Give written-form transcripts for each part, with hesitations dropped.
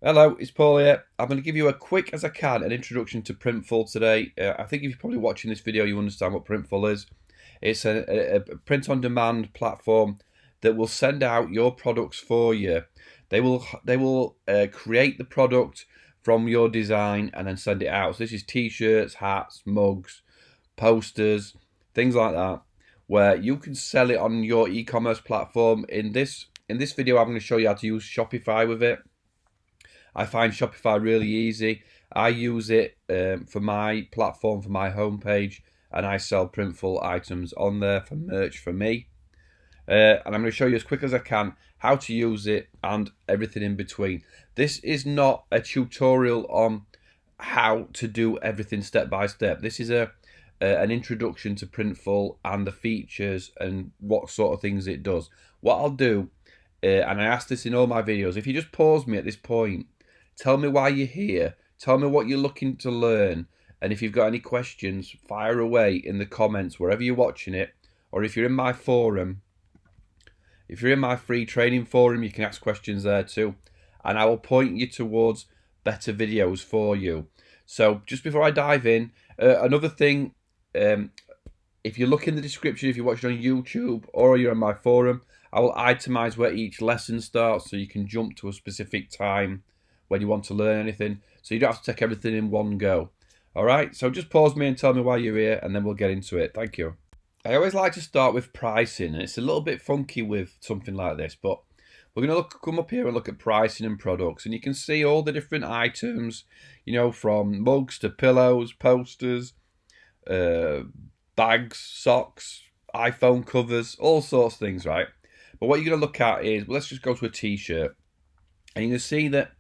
Hello, it's Paul here. I'm going to give you a quick as I can an introduction to Printful today. I think if you're probably watching this video, you understand what Printful is. It's a print-on-demand platform that will send out your products for you. They will create the product from your design and then send it out. So this is t-shirts, hats, mugs, posters, things like that, where you can sell it on your e-commerce platform. In this video, I'm going to show you how to use Shopify with it. I find Shopify really easy. I use it for my platform, for my homepage, and I sell Printful items on there for merch for me. And I'm going to show you as quick as I can how to use it and everything in between. This is not a tutorial on how to do everything step by step. This is an introduction to Printful and the features and what sort of things it does. What I'll do, and I ask this in all my videos, if you just pause me at this point, tell me why you're here, tell me what you're looking to learn, and if you've got any questions, fire away in the comments wherever you're watching it, or if you're in my forum, if you're in my free training forum, you can ask questions there too, and I will point you towards better videos for you. So just before I dive in, another thing, if you look in the description, if you're watching on YouTube or you're on my forum, I will itemize where each lesson starts so you can jump to a specific time when you want to learn anything, so you don't have to take everything in one go. All right, so just pause me and tell me why you're here, and then we'll get into it. Thank you. I always like to start with pricing, and it's a little bit funky with something like this, but we're going to come up here and look at pricing and products, and you can see all the different items, from mugs to pillows, posters, bags, socks, iPhone covers, all sorts of things, right? But what you're going to look at is, let's just go to a t-shirt, and you can see that.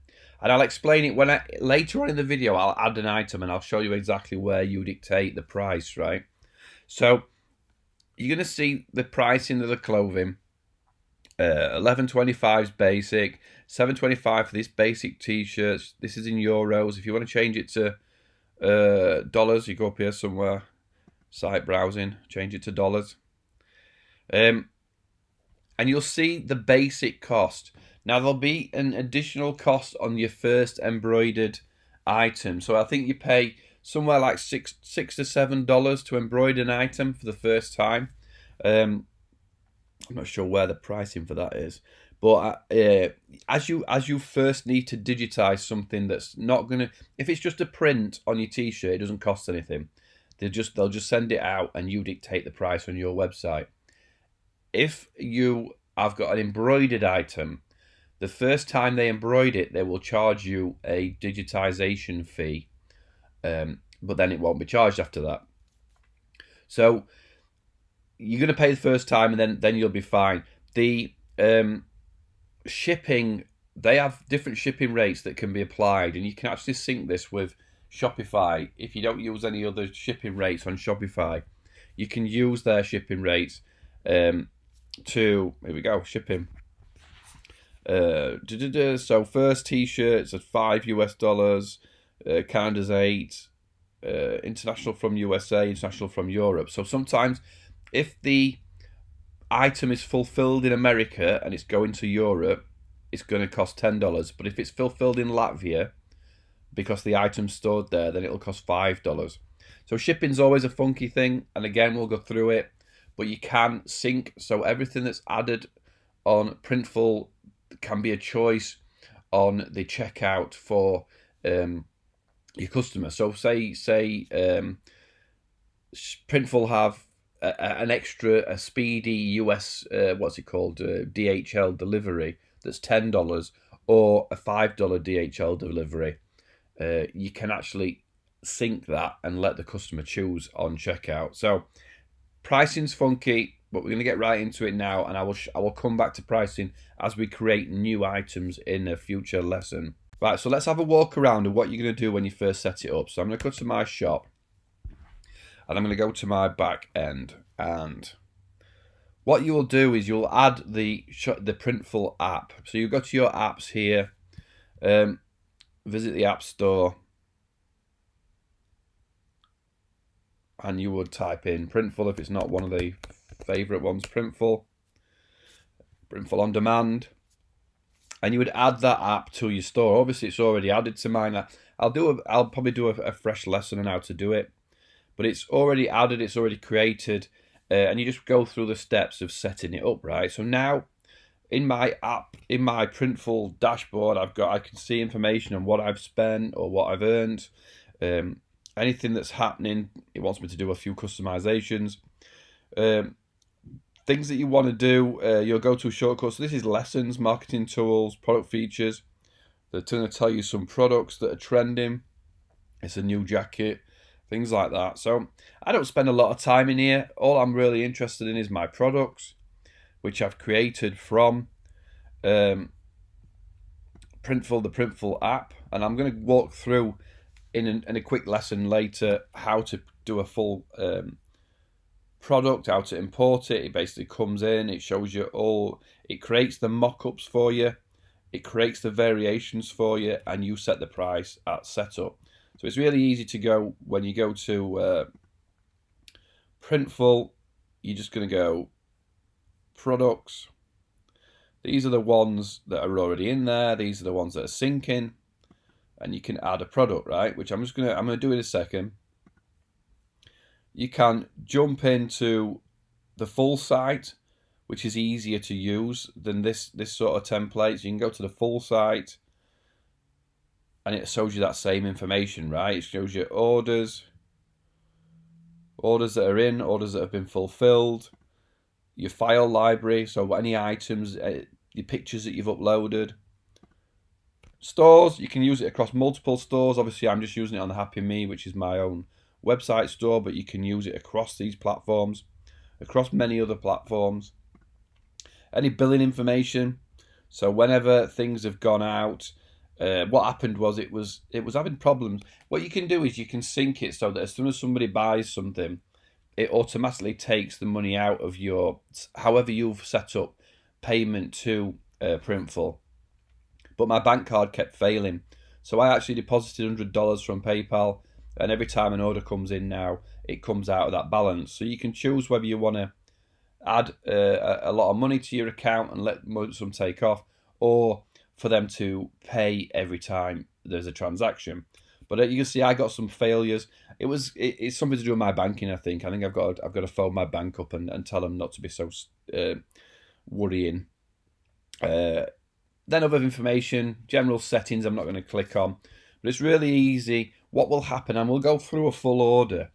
And I'll explain it when later on in the video. I'll add an item and I'll show you exactly where you dictate the price, right? So you're going to see the pricing of the clothing. 11.25 is basic, 7.25 for this basic t-shirts. This is in euros. If you want to change it to dollars, you go up here somewhere, site browsing, change it to dollars. And you'll see the basic cost. Now, there'll be an additional cost on your first embroidered item. So I think you pay somewhere like $6 to $7 to embroider an item for the first time. I'm not sure where the pricing for that is. But as you first need to digitize something that's not going to... If it's just a print on your t-shirt, it doesn't cost anything. They'll just send it out and you dictate the price on your website. If you have got an embroidered item, the first time they embroider it, they will charge you a digitization fee, but then it won't be charged after that. So you're going to pay the first time, and then you'll be fine. The shipping, they have different shipping rates that can be applied, and you can actually sync this with Shopify. If you don't use any other shipping rates on Shopify, you can use their shipping rates here we go, shipping. So first t-shirts at $5 US, Canada's $8, international from USA, international from Europe. So sometimes if the item is fulfilled in America and it's going to Europe, it's going to cost $10. But if it's fulfilled in Latvia, because the item's stored there, then it'll cost $5. So shipping's always a funky thing, and again, we'll go through it. But you can sync, so everything that's added on Printful can be a choice on the checkout for your customer. So say Printful have a speedy US DHL delivery that's $10, or a $5 DHL delivery. You can actually sync that and let the customer choose on checkout. So pricing's funky, but we're going to get right into it now, and I will come back to pricing as we create new items in a future lesson. Right, so let's have a walk around of what you're going to do when you first set it up. So I'm going to go to my shop, and I'm going to go to my back end, and what you will do is you'll add the Printful app. So you go to your apps here, visit the App Store, and you would type in Printful if it's not one of the favorite ones. Printful on demand, and you would add that app to your store. Obviously, it's already added to mine. I'll probably do a fresh lesson on how to do it, but it's already added. It's already created, and you just go through the steps of setting it up, right? So now, in my app, in my Printful dashboard, I can see information on what I've spent or what I've earned, anything that's happening. It wants me to do a few customizations. Things that you want to do, your go-to shortcuts. So this is lessons, marketing tools, product features. They're going to tell you some products that are trending. It's a new jacket, things like that. So I don't spend a lot of time in here. All I'm really interested in is my products, which I've created from Printful, the Printful app. And I'm going to walk through in a quick lesson later how to do a full product, how to import it. It basically comes in, it shows you all, it creates the mock-ups for you, it creates the variations for you, and you set the price at setup. So it's really easy to go. When you go to Printful, you're just going to go products. These are the ones that are already in there. These are the ones that are syncing, and you can add a product, right? Which I'm gonna do in a second. You can jump into the full site, which is easier to use than this sort of template. So you can go to the full site, and it shows you that same information, right? It shows you orders that are in, orders that have been fulfilled, your file library, so any items, your pictures that you've uploaded. Stores, you can use it across multiple stores. Obviously, I'm just using it on the Happy Me, which is my own website store, but you can use it across these platforms, across many other platforms. Any billing information, so whenever things have gone out, what happened was it was having problems. What you can do is you can sync it so that as soon as somebody buys something, it automatically takes the money out of your, however you've set up payment to Printful. But my bank card kept failing, so I actually deposited $100 from PayPal, and every time an order comes in now, it comes out of that balance. So you can choose whether you want to add a lot of money to your account and let some take off, or for them to pay every time there's a transaction. But you can see I got some failures. It's something to do with my banking. I think I've got to phone my bank up and tell them not to be so worrying. Then other information, general settings, I'm not going to click on, but it's really easy. What will happen, and we'll go through a full order,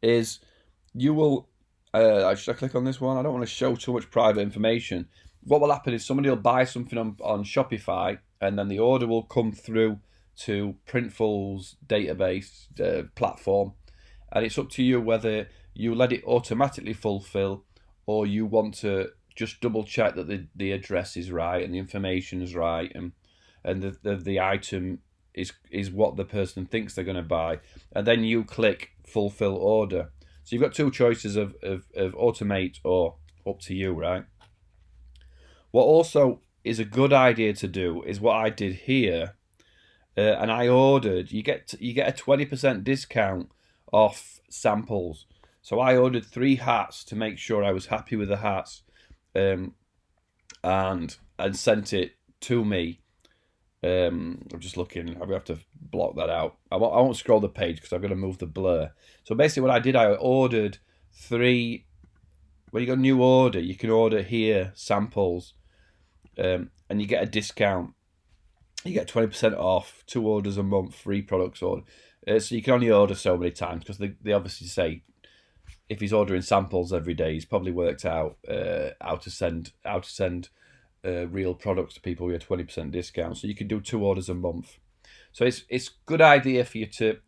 is you will, should I click on this one? I don't want to show too much private information. What will happen is somebody will buy something on Shopify, and then the order will come through to Printful's database platform, and it's up to you whether you let it automatically fulfill or you want to just double check that the address is right and the information is right, and the item is what the person thinks they're going to buy, and then you click fulfill order. So you've got two choices of automate or up to you, right? What also is a good idea to do is what I did here, and I ordered. You get a 20% discount off samples. So I ordered 3 hats to make sure I was happy with the hats, and sent it to me. I'm just looking. I have to block that out. I won't scroll the page because I've got to move the blur. So basically, what I did, I ordered 3. When you got a new order, you can order here samples, and you get a discount. You get 20% off, 2 orders a month, 3 products ordered. So you can only order so many times because they obviously say if he's ordering samples every day, he's probably worked out how to send real products to people with a 20% discount. So you can do 2 orders a month. So it's a good idea for you to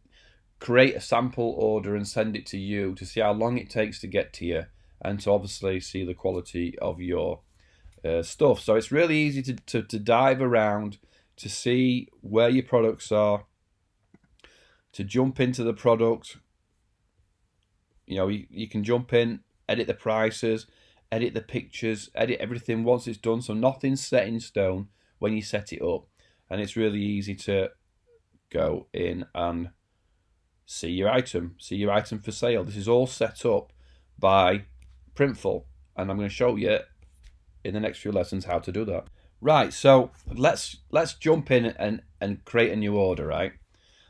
create a sample order and send it to you to see how long it takes to get to you, and to obviously see the quality of your stuff. So it's really easy to dive around to see where your products are, to jump into the product. You can jump in, edit the prices, edit the pictures, edit everything once it's done. So nothing's set in stone when you set it up. And it's really easy to go in and see your item for sale. This is all set up by Printful, and I'm going to show you in the next few lessons how to do that. Right, so let's jump in and create a new order, right?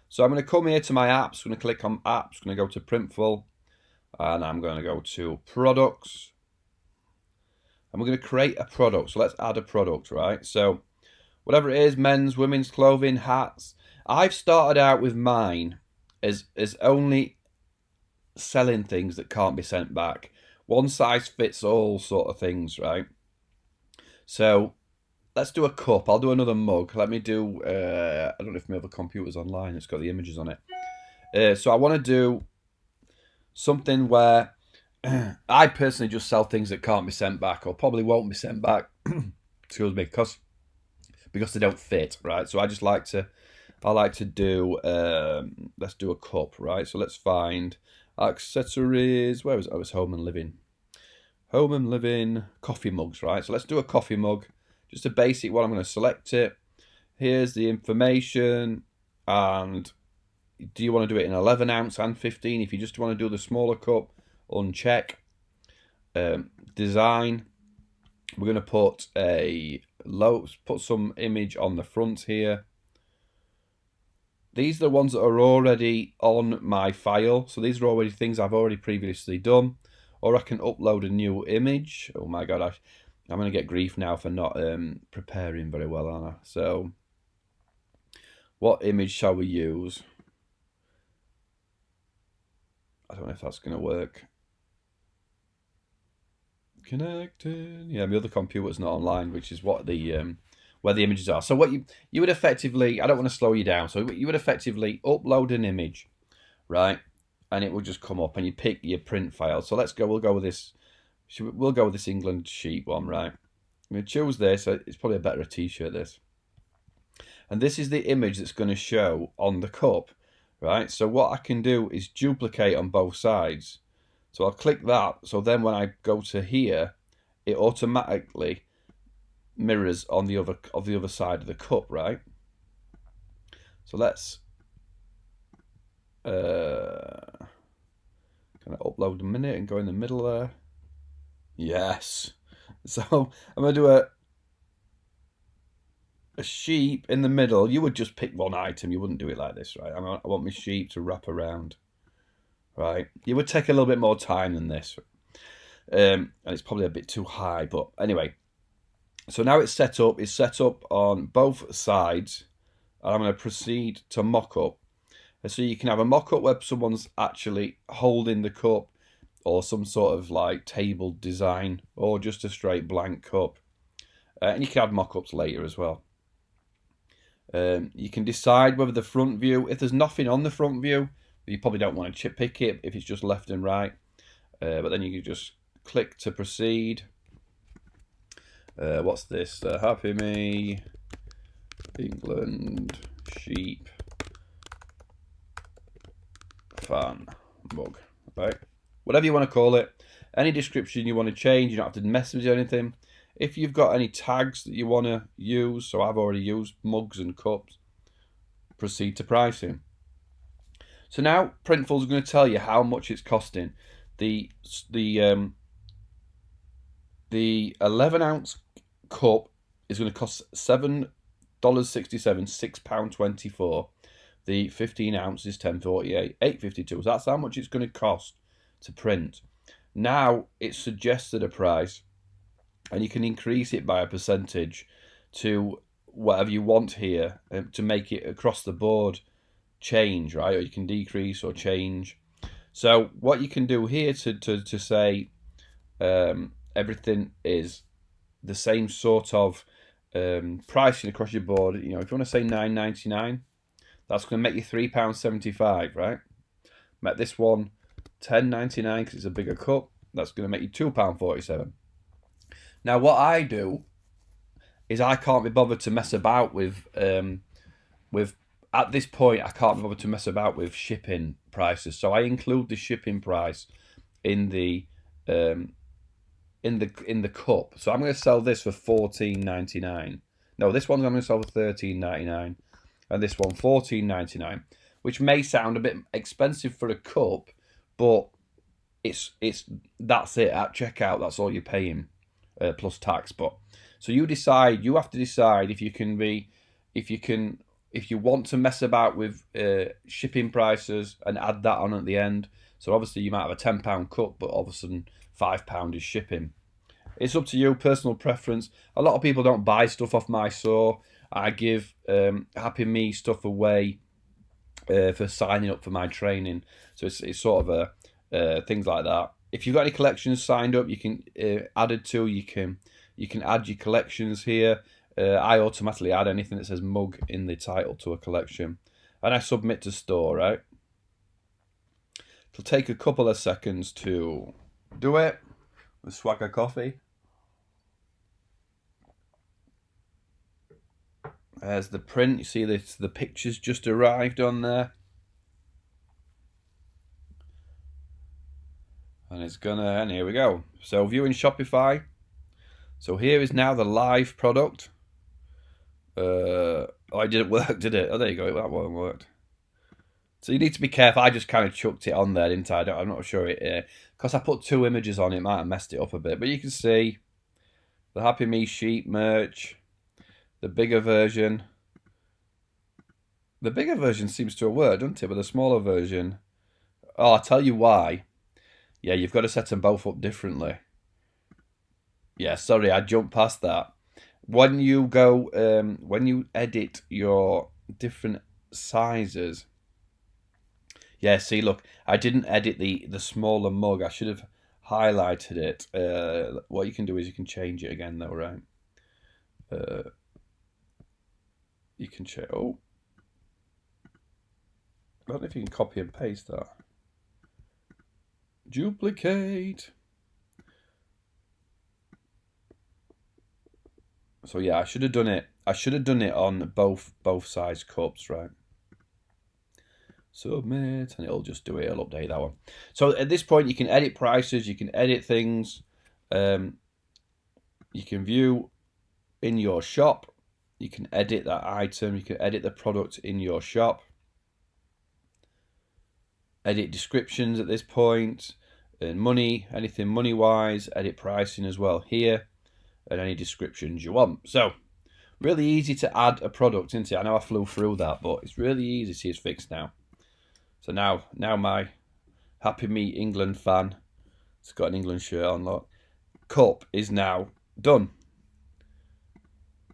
So I'm going to come here to my apps, I'm going to click on apps, I'm going to go to Printful, and I'm going to go to products. And we're going to create a product. So let's add a product, right? So whatever it is, men's, women's clothing, hats. I've started out with mine as only selling things that can't be sent back. One size fits all sort of things, right? So let's do a cup. I'll do another mug. Let me do, I don't know if my other computer's online. It's got the images on it. So I want to do something where I personally just sell things that can't be sent back or probably won't be sent back. Excuse me, because they don't fit, right? So I like to do, let's do a cup, right? So let's find accessories. Where was it? Oh, it's home and living. Home and living coffee mugs, right? So let's do a coffee mug. Just a basic one. I'm going to select it. Here's the information. And do you want to do it in 11 ounce and 15? If you just want to do the smaller cup, uncheck. Design. We're going to put some image on the front here. These are the ones that are already on my file. So these are already things I've already previously done. Or I can upload a new image. Oh my God, I'm going to get grief now for not preparing very well, aren't I? So what image shall we use? I don't know if that's going to work. Connected. Yeah, my other computer's not online, which is what the where the images are. So what you would effectively, I don't want to slow you down, so you would effectively upload an image, right? And it will just come up and you pick your print file. So we'll go with this. We'll go with this England sheet one, right? I'm going to choose this. It's probably a better t-shirt, this. And this is the image that's going to show on the cup, right? So what I can do is duplicate on both sides. So I'll click that. So then when I go to here, it automatically mirrors on the other side of the cup, right? So let's can I upload a minute and go in the middle there? Yes. So I'm gonna do a sheep in the middle. You would just pick one item. You wouldn't do it like this, right? I want my sheep to wrap around, right? You would take a little bit more time than this, and it's probably a bit too high. But anyway, so now it's set up. It's set up on both sides, and I'm going to proceed to mock up. So you can have a mock-up where someone's actually holding the cup or some sort of like table design or just a straight blank cup. And you can add mock-ups later as well. You can decide whether the front view, if there's nothing on the front view, you probably don't want to pick it if it's just left and right. But then you can just click to proceed. What's this? Happy Me, England, sheep. Fan mug, right? Whatever you want to call it, any description you want to change, you don't have to message anything. If you've got any tags that you want to use, so I've already used mugs and cups, proceed to pricing. So now Printful is going to tell you how much it's costing. The 11 ounce cup is going to cost $7.67, £6.24. The 15 ounce is $10.48, $8.52. So that's how much it's going to cost to print. Now it's suggested a price, and you can increase it by a percentage to whatever you want here to make it across the board change, right? Or you can decrease or change. So what you can do here to say everything is the same sort of pricing across your board. You know, if you want to say $9.99. That's going to make you £3.75, right? Make this one $10.99 because it's a bigger cup. That's going to make you £2.47. Now, what I do is I can't be bothered to mess about with at this point. I can't be bothered to mess about with shipping prices, so I include the shipping price in the cup. So I'm going to sell this for $14.99. No, this one I'm going to sell for $13.99. And this one $14.99, which may sound a bit expensive for a cup, but it's that's it at checkout. That's all you're paying. plus tax. But so you decide. You have to decide if you want to mess about with shipping prices and add that on at the end. So obviously you might have a £10 cut, but all of a sudden £5 is shipping. It's up to you, personal preference. A lot of people don't buy stuff off my store. I give Happy Me stuff away for signing up for my training. So it's sort of things like that. If you've got any collections signed up, you can added to. You can add your collections here. I automatically add anything that says mug in the title to a collection, and I submit to store. Right. It'll take a couple of seconds to do it. With Swagger coffee. There's the print. You see the pictures just arrived on there. And here we go. So viewing Shopify. So here is now the live product. Oh, it didn't work, did it? Oh, there you go. That one worked. So you need to be careful. I just kind of chucked it on there, didn't I? I'm not sure it... because I put 2 images on it, might have messed it up a bit. But you can see the Happy Me sheet merch. The bigger version. The bigger version seems to have worked, doesn't it? But the smaller version... Oh, I'll tell you why. Yeah, you've got to set them both up differently. Yeah, sorry, I jumped past that. When you go, when you edit your different sizes... Yeah, see, look, I didn't edit the smaller mug. I should have highlighted it. What you can do is you can change it again, though, right? You can change... Oh. I don't know if you can copy and paste that. Duplicate. So yeah, I should have done it. I should have done it on both size cups, right? Submit, and it'll just do it. It'll update that one. So at this point, you can edit prices. You can edit things. You can view in your shop. You can edit that item. You can edit the product in your shop. Edit descriptions at this point. And money, anything money-wise. Edit pricing as well here. And any descriptions you want. So, really easy to add a product, isn't it? I know I flew through that, but it's really easy. See, it's fixed now. So now my Happy Me England fan, it's got an England shirt on, look, cup is now done.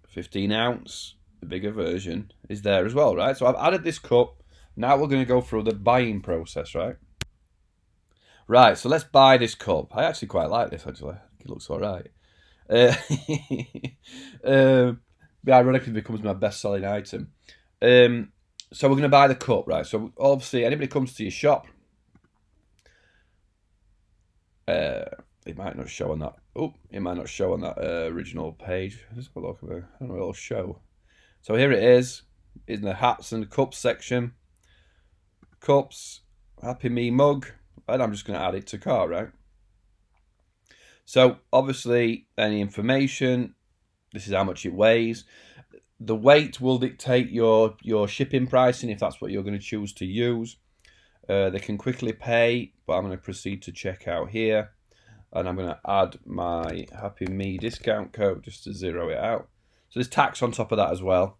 15 ounce, the bigger version, is there as well, right? So I've added this cup. Now we're going to go through the buying process, right? Right, so let's buy this cup. I actually quite like this, actually. It looks all right. Ironically, it becomes my best-selling item. So we're going to buy the cup, right? So obviously, anybody comes to your shop, it might not show on that. Oh, it might not show on that original page. Let's have a look at it. I don't know. It'll show. So here it is in the hats and cups section. Cups, Happy Me mug, and I'm just going to add it to cart, right? So obviously, any information. This is how much it weighs. The weight will dictate your shipping pricing if that's what you're going to choose to use. They can quickly pay, but I'm going to proceed to checkout here. And I'm going to add my Happy Me discount code just to zero it out. So there's tax on top of that as well.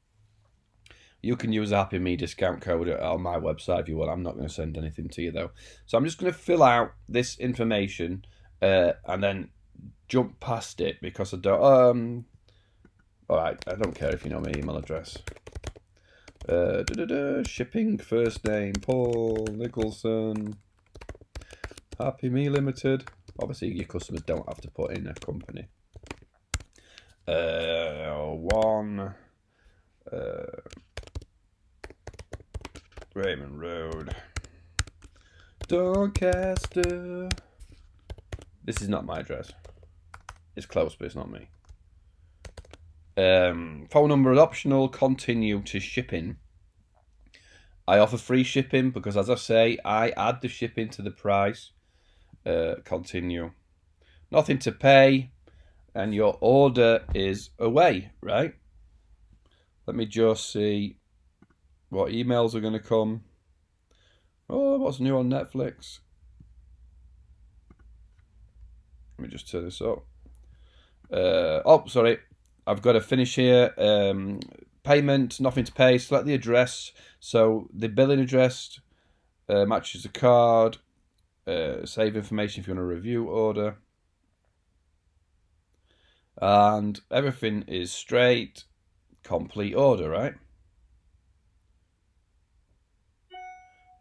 You can use a Happy Me discount code on my website if you want. I'm not going to send anything to you though. So I'm just going to fill out this information and then jump past it because I don't... Alright, I don't care if you know my email address. Shipping, first name, Paul Nicholson, Happy Me Limited. Obviously, your customers don't have to put in a company. One, Raymond Road, Doncaster. This is not my address. It's close, but it's not me. Phone number is optional. Continue to shipping. I offer free shipping because, as I say, I add the shipping to the price. Continue. Nothing to pay, and your order is away, right? Let me just see what emails are going to come. Oh, what's new on Netflix? Let me just turn this up. Oh, sorry. I've got to finish here. Payment, nothing to pay. Select the address. So the billing address matches the card. Save information if you want a review order. And everything is straight. Complete order, right?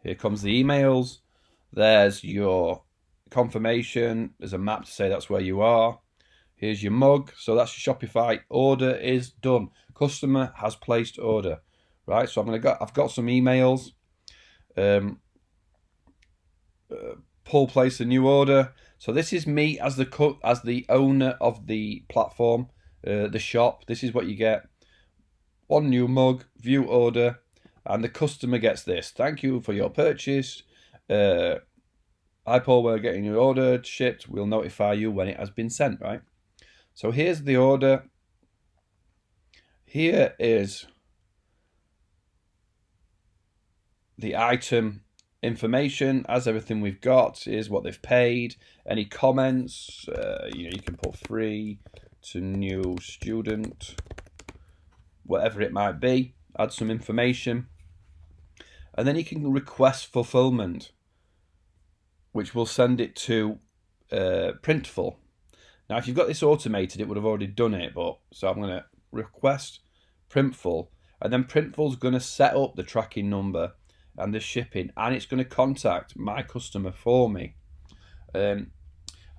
Here comes the emails. There's your confirmation. There's a map to say that's where you are. Here's your mug. So that's your Shopify. Order is done. Customer has placed order. Right. So I've got some emails. Paul placed a new order. So this is me as the owner of the platform, the shop. This is what you get. One new mug, view order, and the customer gets this. Thank you for your purchase. Hi Paul, we're getting your order shipped. We'll notify you when it has been sent, right? So here's the order. Here is the item information, as everything we've got is what they've paid. Any comments, you can put free to new student, whatever it might be. Add some information, and then you can request fulfillment, which will send it to Printful. Now, if you've got this automated, it would have already done it, so I'm going to request Printful, and then Printful's going to set up the tracking number and the shipping, and it's going to contact my customer for me. I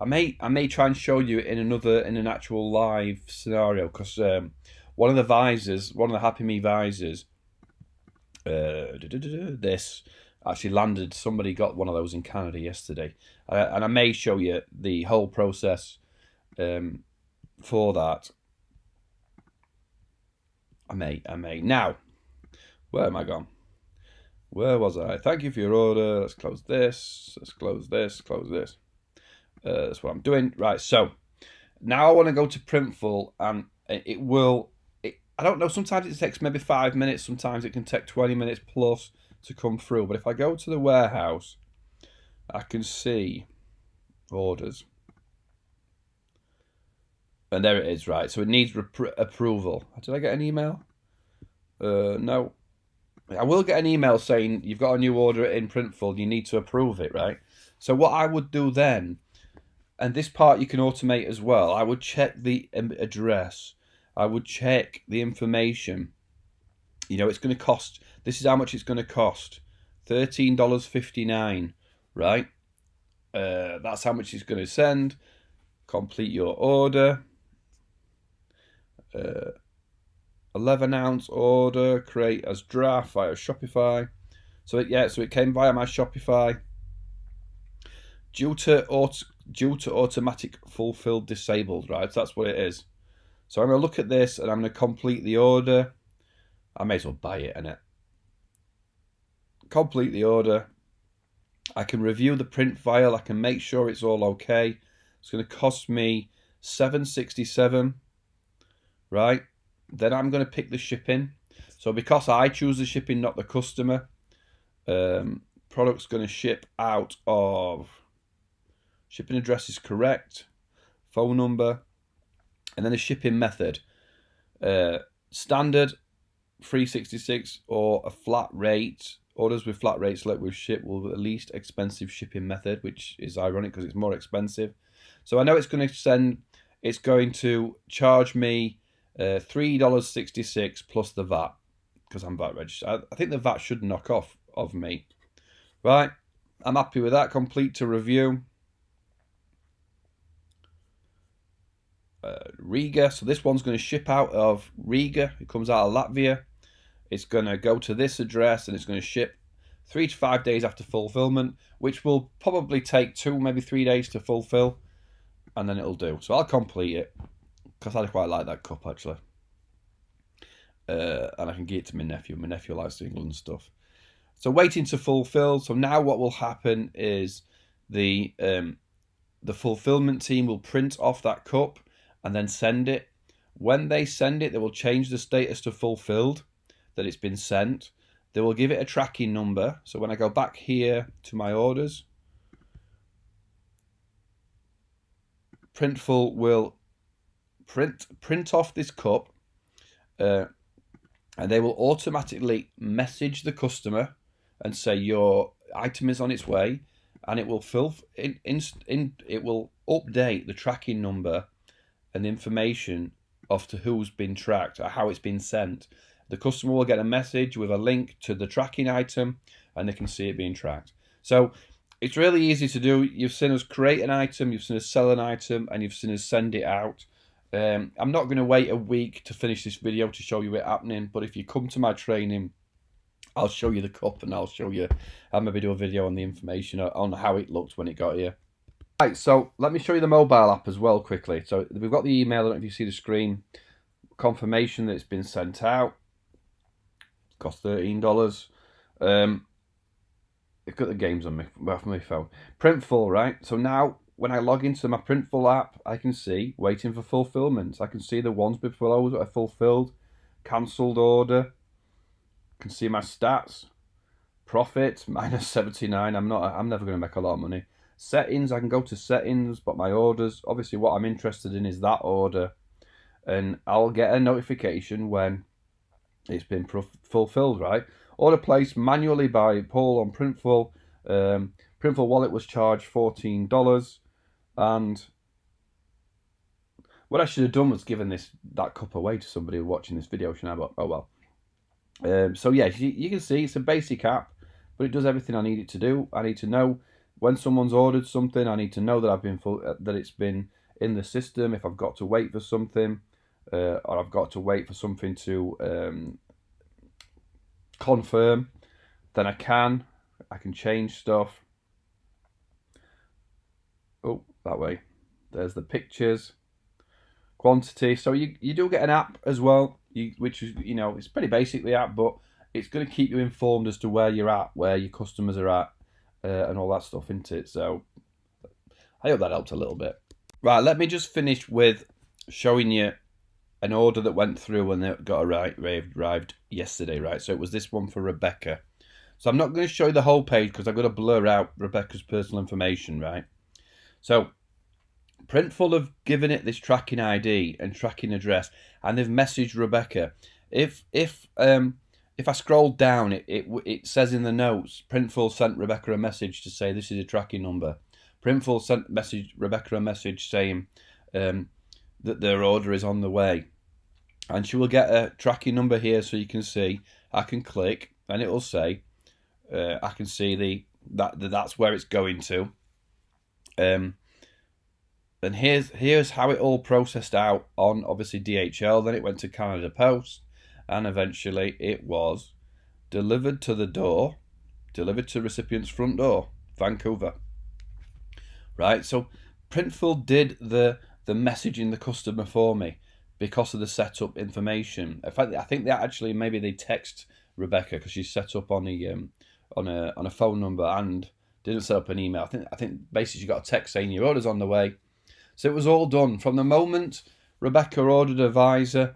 may try and show you in an actual live scenario, because one of the Happy Me visors, this actually landed. Somebody got one of those in Canada yesterday, and I may show you the whole process for that. I may. Now, where am I gone? Where was I? Thank you for your order. Let's close this. Let's close this. Close this. That's what I'm doing. Right, so now I want to go to Printful, and I don't know, sometimes it takes maybe 5 minutes, sometimes it can take 20 minutes plus to come through. But if I go to the warehouse, I can see orders. And there it is, right? So it needs approval. Did I get an email? No. I will get an email saying you've got a new order in Printful, you need to approve it, right? So what I would do then, and this part you can automate as well, I would check the address. I would check the information. It's going to cost, this is how much it's going to cost. $13.59, right? That's how much it's going to send. Complete your order. 11-ounce order, create as draft via Shopify. So it came via my Shopify. Due to automatic fulfill disabled, right? So that's what it is. So I'm going to look at this and I'm going to complete the order. I may as well buy it, innit? Complete the order. I can review the print file. I can make sure it's all okay. It's going to cost me $7.67, right? Then I'm going to pick the shipping. So because I choose the shipping, not the customer, product's going to ship out of, shipping address is correct, phone number, and then the shipping method. Standard, $3.66, or a flat rate. Orders with flat rates select with ship will the least expensive shipping method, which is ironic because it's more expensive. So I know it's going to charge me $3.66 plus the VAT, because I'm VAT registered. I think the VAT should knock off of me. Right, I'm happy with that. Complete to review. Riga. So this one's going to ship out of Riga. It comes out of Latvia. It's going to go to this address and it's going to ship 3 to 5 days after fulfillment, which will probably take 2, maybe 3 days to fulfill, and then it'll do. So I'll complete it because I quite like that cup actually, and I can give it to my nephew. My nephew likes the England stuff. So waiting to fulfill. So now what will happen is the fulfillment team will print off that cup and then send it. When they send it, they will change the status to fulfilled, that it's been sent. They will give it a tracking number. So when I go back here to my orders, Printful will print off this cup, and they will automatically message the customer and say your item is on its way, and it will it will update the tracking number and the information of to who's been tracked or how it's been sent. The customer will get a message with a link to the tracking item, and they can see it being tracked. So it's really easy to do. You've seen us create an item, you've seen us sell an item, and you've seen us send it out. I'm not going to wait a week to finish this video to show you it happening, but if you come to my training, I'll show you the cup, and I'll maybe do a video on the information on how it looked when it got here. Right, so let me show you the mobile app as well quickly. So we've got the email, I don't know if you see the screen, confirmation that it's been sent out. It cost $13. I've got the games on my phone. Printful, right? So now when I log into my Printful app, I can see waiting for fulfillment. I can see the ones below that are fulfilled, cancelled order. I can see my stats, profit -79. I'm never going to make a lot of money. Settings, I can go to settings, but my orders, obviously what I'm interested in is that order, and I'll get a notification when it's been fulfilled, right? Order placed manually by Paul on Printful. Printful wallet was charged $14, and what I should have done was given that cup away to somebody watching this video, shouldn't I? But oh well. So yeah, you can see it's a basic app, but it does everything I need it to do. I need to know when someone's ordered something. I need to know that that it's been in the system. If I've got to wait for something, or I've got to wait for something to confirm, then I can change stuff. Oh, that way. There's the pictures, quantity. So you do get an app as well, which is, it's pretty basic, the app, but it's going to keep you informed as to where you're at, where your customers are at, and all that stuff, isn't it? So I hope that helped a little bit. Right, let me just finish with showing you an order that went through and it arrived yesterday, right? So it was this one for Rebecca. So I'm not going to show you the whole page because I've got to blur out Rebecca's personal information, right? So Printful have given it this tracking ID and tracking address, and they've messaged Rebecca. If I scroll down, it says in the notes, Printful sent Rebecca a message to say this is a tracking number. Printful sent Rebecca a message saying that their order is on the way. And she will get a tracking number here, so you can see. I can click, and it will say, I can see that's where it's going to. And here's how it all processed out on, obviously, DHL. Then it went to Canada Post, and eventually it was delivered to the door, delivered to recipient's front door, Vancouver. Right, so Printful did the messaging the customer for me because of the setup information. In fact, I think maybe they text Rebecca because she's set up on a phone number and didn't set up an email. I think basically she got a text saying your order's on the way. So it was all done from the moment Rebecca ordered a visor.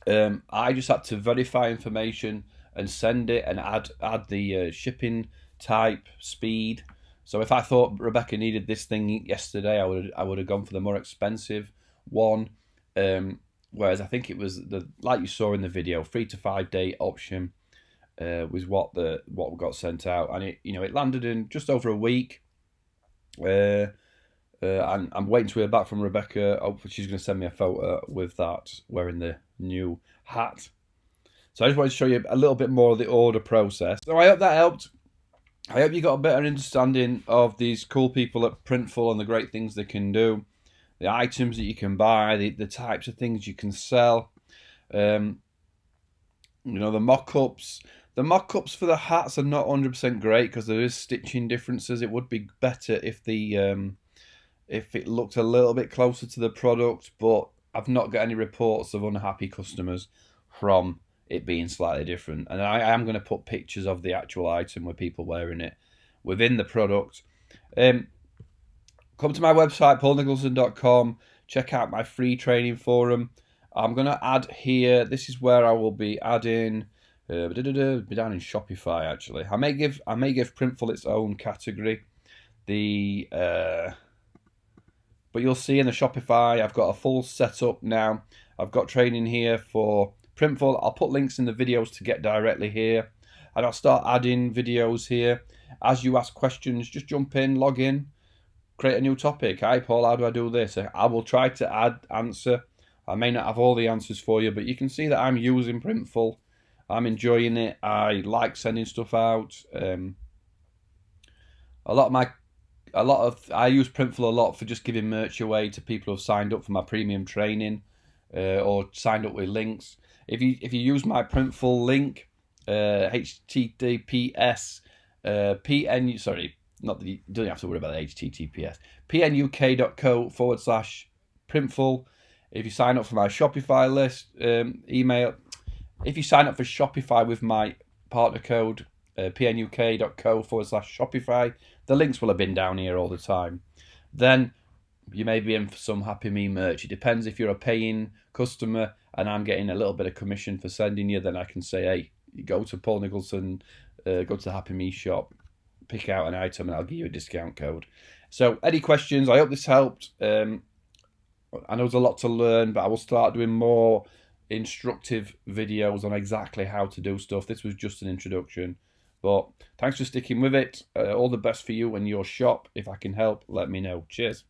I just had to verify information and send it and add the shipping type, speed. So if I thought Rebecca needed this thing yesterday, I would have gone for the more expensive one. Whereas I think it was like you saw in the video, 3 to 5 day option was what got sent out, and it landed in just over a week. And I'm waiting to hear back from Rebecca. Hopefully she's going to send me a photo with that wearing the new hat. So I just wanted to show you a little bit more of the order process. So I hope that helped. I hope you got a better understanding of these cool people at Printful and the great things they can do, the items that you can buy, the types of things you can sell. The mock-ups. The mock-ups for the hats are not 100% great because there is stitching differences. It would be better if it looked a little bit closer to the product, but I've not got any reports of unhappy customers from it being slightly different. And I am going to put pictures of the actual item with people wearing it within the product. Come to my website, paulnicholson.com. Check out my free training forum. I'm going to add here, this is where I will be adding, be down in Shopify actually. I may give Printful its own category. But you'll see in the Shopify, I've got a full setup now. I've got training here for Printful. I'll put links in the videos to get directly here. And I'll start adding videos here. As you ask questions, just jump in, log in, create a new topic. Hi Paul, how do I do this? I will try to answer. I may not have all the answers for you, but you can see that I'm using Printful. I'm enjoying it. I like sending stuff out. I use Printful a lot for just giving merch away to people who've signed up for my premium training or signed up with links. If you use my Printful link, HTTPS PN, sorry, not that you don't have to worry about the HTTPS, pnuk.co/Printful. If you sign up for my Shopify list, email. If you sign up for Shopify with my partner code, pnuk.co/Shopify, the links will have been down here all the time. Then you may be in for some Happy Me merch. It depends if you're a paying customer and I'm getting a little bit of commission for sending you, then I can say, hey, you go to Paul Nicholson, go to the Happy Me shop, pick out an item and I'll give you a discount code. So any questions? I hope this helped. I know there's a lot to learn, but I will start doing more instructive videos on exactly how to do stuff. This was just an introduction, but thanks for sticking with it. All the best for you and your shop. If I can help, let me know. Cheers.